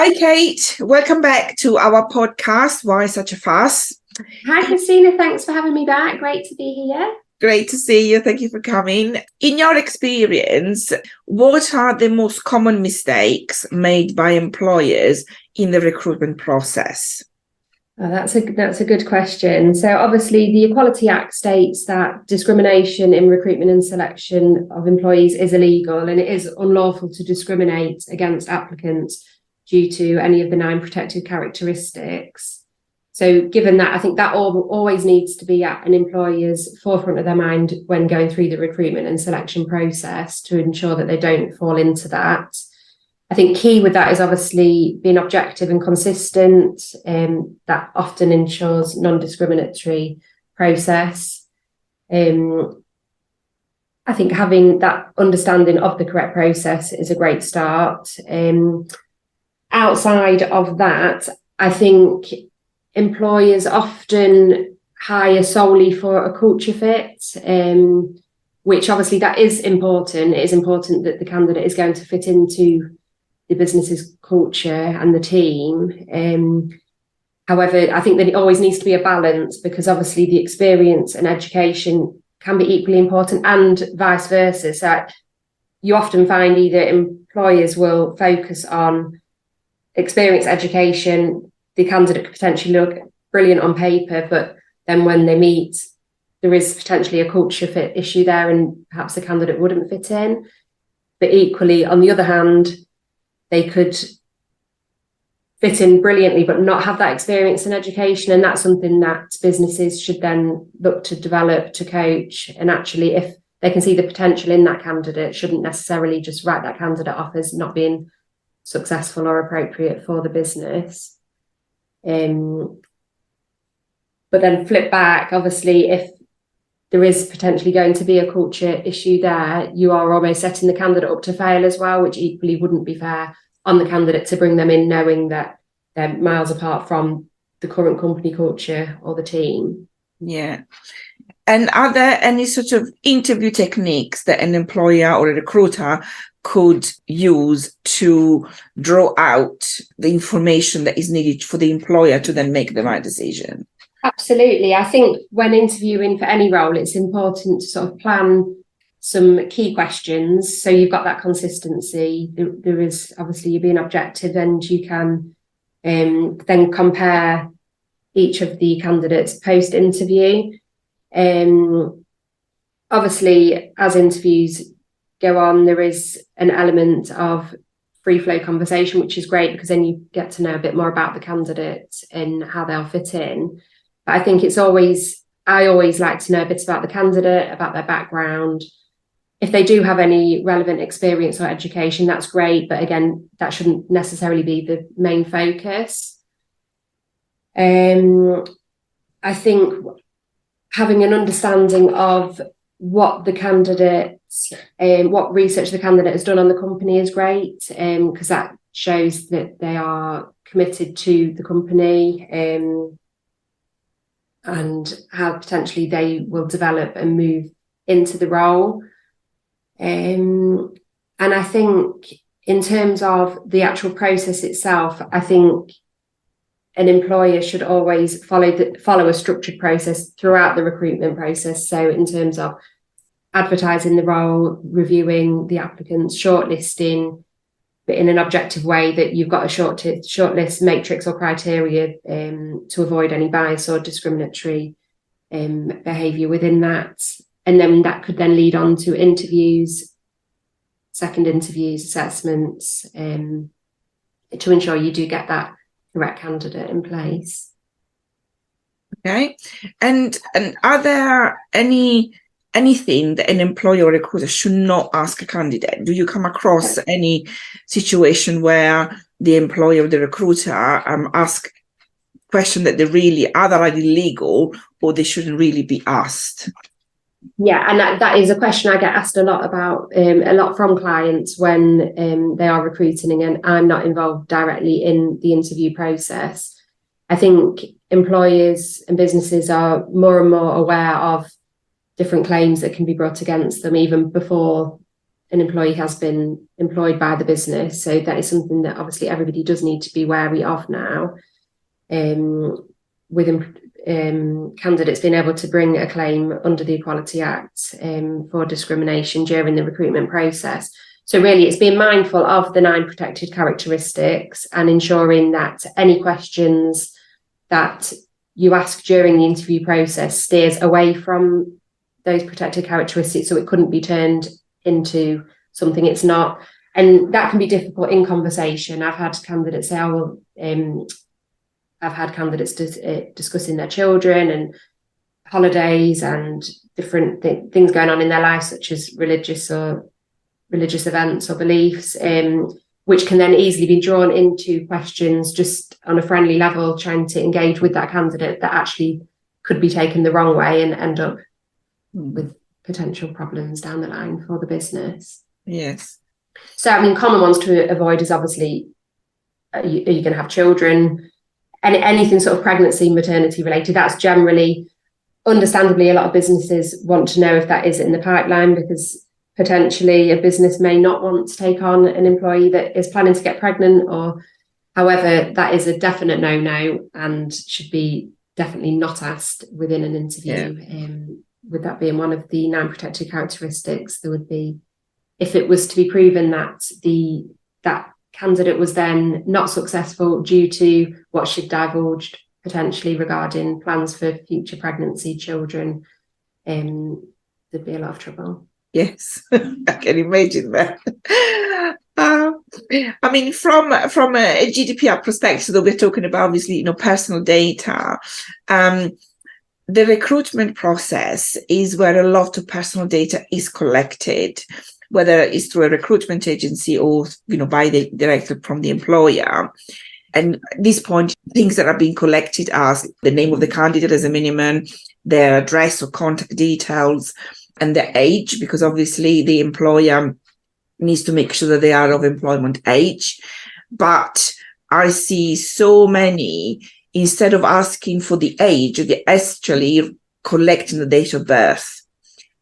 Hi, Kate. Welcome back to our podcast, Why Such a Fuss? Hi, Christina. Thanks for having me back. Great to be here. Great to see you. Thank you for coming. In your experience, what are the most common mistakes made by employers in the recruitment process? Oh, that's a good question. So obviously the Equality Act states that discrimination in recruitment and selection of employees is illegal, and it is unlawful to discriminate against applicants due to any of the 9 protected characteristics. So given that, I think that always needs to be at an employer's forefront of their mind when going through the recruitment and selection process to ensure that they don't fall into that. I think key with that is obviously being objective and consistent. That often ensures non-discriminatory process. I think having that understanding of the correct process is a great start. Outside of that, I think employers often hire solely for a culture fit, which obviously that is important. It is important that the candidate is going to fit into the business's culture and the team. However, I think that it always needs to be a balance, because obviously the experience and education can be equally important, and vice versa. So you often find either employers will focus on experience, education. The candidate could potentially look brilliant on paper, but then when they meet, there is potentially a culture fit issue there, and perhaps the candidate wouldn't fit in. But equally, on the other hand, they could fit in brilliantly, but not have that experience and education. And that's something that businesses should then look to develop, to coach. And actually, if they can see the potential in that candidate, shouldn't necessarily just write that candidate off as not being successful or appropriate for the business. But then flip back, obviously, if there is potentially going to be a culture issue there, you are almost setting the candidate up to fail as well, which equally wouldn't be fair on the candidate to bring them in knowing that they're miles apart from the current company culture or the team. Yeah. And are there any sort of interview techniques that an employer or a recruiter could use to draw out the information that is needed for the employer to then make the right decision? Absolutely. I think when interviewing for any role, it's important to sort of plan some key questions. So you've got that consistency. There is obviously you're being objective, and you can then compare each of the candidates post-interview. Obviously, as interviews go on, there is an element of free flow conversation, which is great, because then you get to know a bit more about the candidate and how they'll fit in. But I think I always like to know a bit about the candidate, about their background. If they do have any relevant experience or education, that's great. But again, that shouldn't necessarily be the main focus. I think having an understanding of what the candidate, what research the candidate has done on the company is great, because that shows that they are committed to the company, and how potentially they will develop and move into the role. And I think in terms of the actual process itself, I think an employer should always follow a structured process throughout the recruitment process. So in terms of advertising the role, reviewing the applicants, shortlisting, but in an objective way, that you've got a shortlist matrix or criteria to avoid any bias or discriminatory behaviour within that. And then that could then lead on to interviews, second interviews, assessments, to ensure you do get that correct candidate in place. Okay. And are there anything that an employer or recruiter should not ask a candidate? Do you come across any situation where the employer or the recruiter ask questions that they really either are illegal or they shouldn't really be asked? Yeah, and that is a question I get asked a lot about, a lot from clients when they are recruiting, and I'm not involved directly in the interview process. I think employers and businesses are more and more aware of different claims that can be brought against them even before an employee has been employed by the business. So that is something that obviously everybody does need to be wary of now. With candidates being able to bring a claim under the Equality Act for discrimination during the recruitment process. So really, it's being mindful of the 9 protected characteristics and ensuring that any questions that you ask during the interview process steers away from those protected characteristics, so it couldn't be turned into something it's not. And that can be difficult in conversation. I've had candidates say, oh, well, I've had candidates discussing their children and holidays and different things going on in their lives, such as religious events or beliefs, which can then easily be drawn into questions just on a friendly level, trying to engage with that candidate, that actually could be taken the wrong way and end up with potential problems down the line for the business. Yes. So, I mean, common ones to avoid is obviously, are you going to have children? And anything sort of pregnancy, maternity related, that's generally, understandably, a lot of businesses want to know if that is in the pipeline, because potentially a business may not want to take on an employee that is planning to get pregnant, or however, that is a definite no-no and should be definitely not asked within an interview. Yeah. With that being one of the 9 protected characteristics, there would be, if it was to be proven that that candidate was then not successful due to what she'd divulged potentially regarding plans for future pregnancy, children, there'd be a lot of trouble. Yes, I can imagine that. I mean, from a GDPR perspective, though we're talking about obviously, personal data. The recruitment process is where a lot of personal data is collected, whether it's through a recruitment agency or, directly from the employer. And at this point, things that are being collected are the name of the candidate as a minimum, their address or contact details, and their age, because obviously the employer needs to make sure that they are of employment age. But I see so many, instead of asking for the age, they're actually collecting the date of birth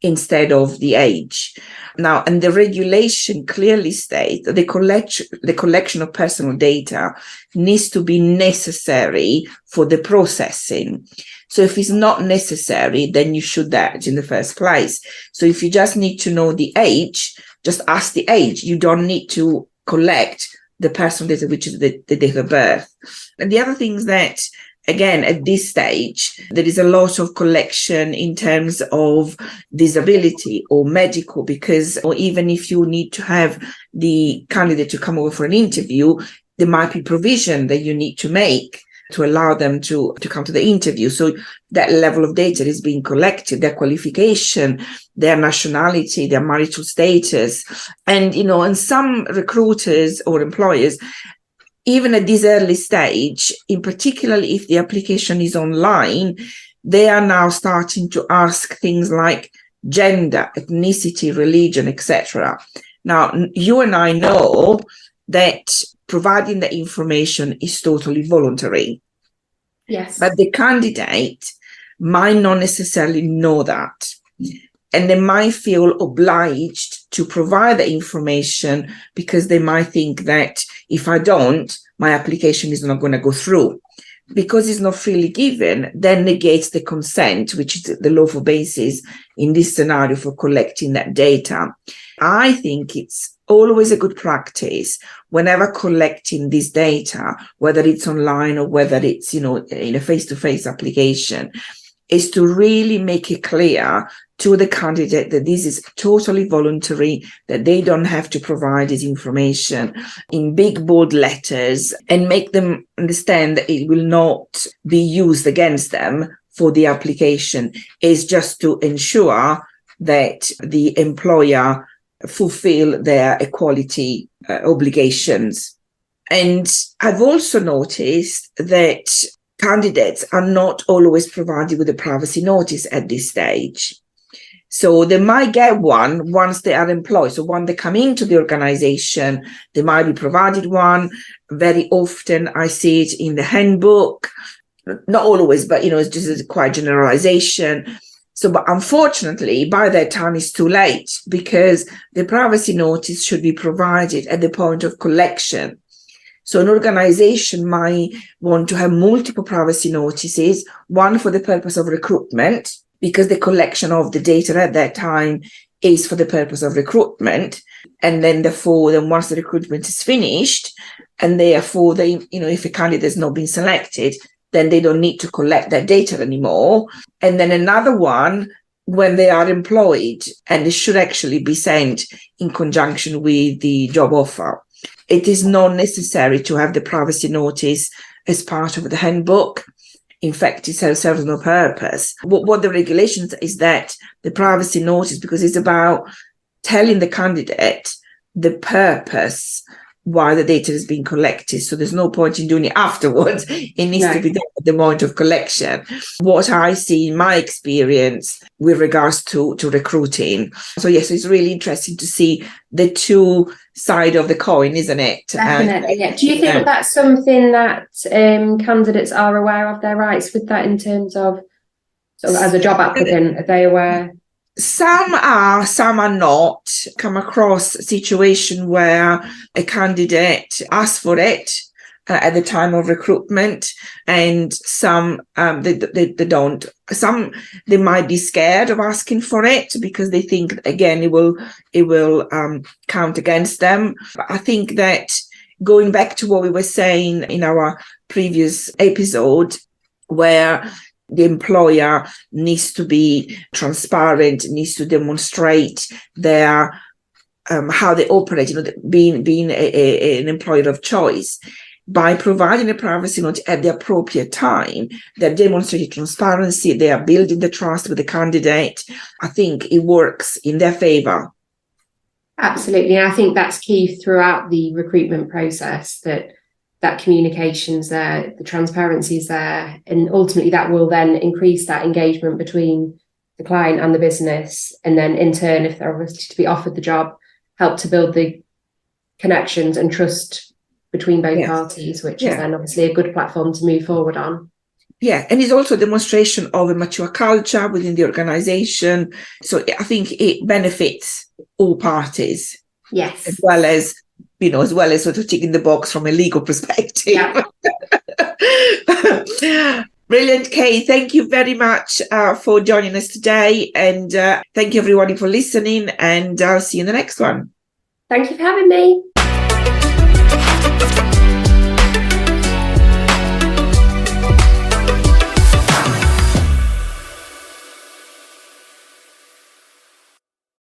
instead of the age. Now, and the regulation clearly states that the collection of personal data needs to be necessary for the processing. So if it's not necessary, then you should that in the first place. So if you just need to know the age, just ask the age. You don't need to collect the personal data, which is the date of birth. And the other things that, again, at this stage, there is a lot of collection in terms of disability or medical, because, or even if you need to have the candidate to come over for an interview, there might be provision that you need to make to allow them to come to the interview. So that level of data is being collected, their qualification, their nationality, their marital status. And, and some recruiters or employers, even at this early stage, in particular if the application is online, they are now starting to ask things like gender, ethnicity, religion, etc. Now, you and I know that providing the information is totally voluntary. Yes. But the candidate might not necessarily know that. And they might feel obliged to provide the information because they might think that if I don't, my application is not going to go through. Because it's not freely given, then negates the consent, which is the lawful basis in this scenario for collecting that data. I think it's always a good practice whenever collecting this data, whether it's online or whether it's, in a face-to-face application, is to really make it clear to the candidate that this is totally voluntary, that they don't have to provide this information in big bold letters, and make them understand that it will not be used against them for the application. Is just to ensure that the employer fulfill their equality obligations. And I've also noticed that candidates are not always provided with a privacy notice at this stage. So they might get one once they are employed. So when they come into the organization, they might be provided one. Very often I see it in the handbook, not always, but, it's just quite generalization. So, but unfortunately, by that time it's too late, because the privacy notice should be provided at the point of collection. So an organization might want to have multiple privacy notices, one for the purpose of recruitment, because the collection of the data at that time is for the purpose of recruitment. And then once the recruitment is finished, and therefore if a candidate has not been selected, then they don't need to collect that data anymore. And then another one when they are employed, and it should actually be sent in conjunction with the job offer. It is not necessary to have the privacy notice as part of the handbook. In fact, it serves no purpose. What the regulations is that the privacy notice, because it's about telling the candidate the purpose why the data is being collected. So there's no point in doing it afterwards. It needs to be done at the moment of collection. What I see in my experience with regards to recruiting. So yes, it's really interesting to see the two sides of the coin, isn't it? Definitely. Yeah. Do you think that's something that candidates are aware of their rights with that, in terms of sort of as a job applicant? Are they aware? Some are not. Come across a situation where a candidate asks for it at the time of recruitment, and some they don't. Some, they might be scared of asking for it because they think, again, it will count against them. I think that, going back to what we were saying in our previous episode, where the employer needs to be transparent, needs to demonstrate their how they operate, being an employer of choice. By providing a privacy note at the appropriate time, they're demonstrating transparency, they are building the trust with the candidate. I think it works in their favor. Absolutely. I think that's key throughout the recruitment process, that communication's there, the transparency is there, and ultimately that will then increase that engagement between the client and the business, and then in turn, if they're obviously to be offered the job, help to build the connections and trust between both parties, which is then obviously a good platform to move forward on. Yeah, and it's also a demonstration of a mature culture within the organization. So I think it benefits all parties. Yes. As well as sort of ticking the box from a legal perspective. Yeah. Brilliant, Kay. Thank you very much for joining us today. And thank you, everybody, for listening. And I'll see you in the next one. Thank you for having me.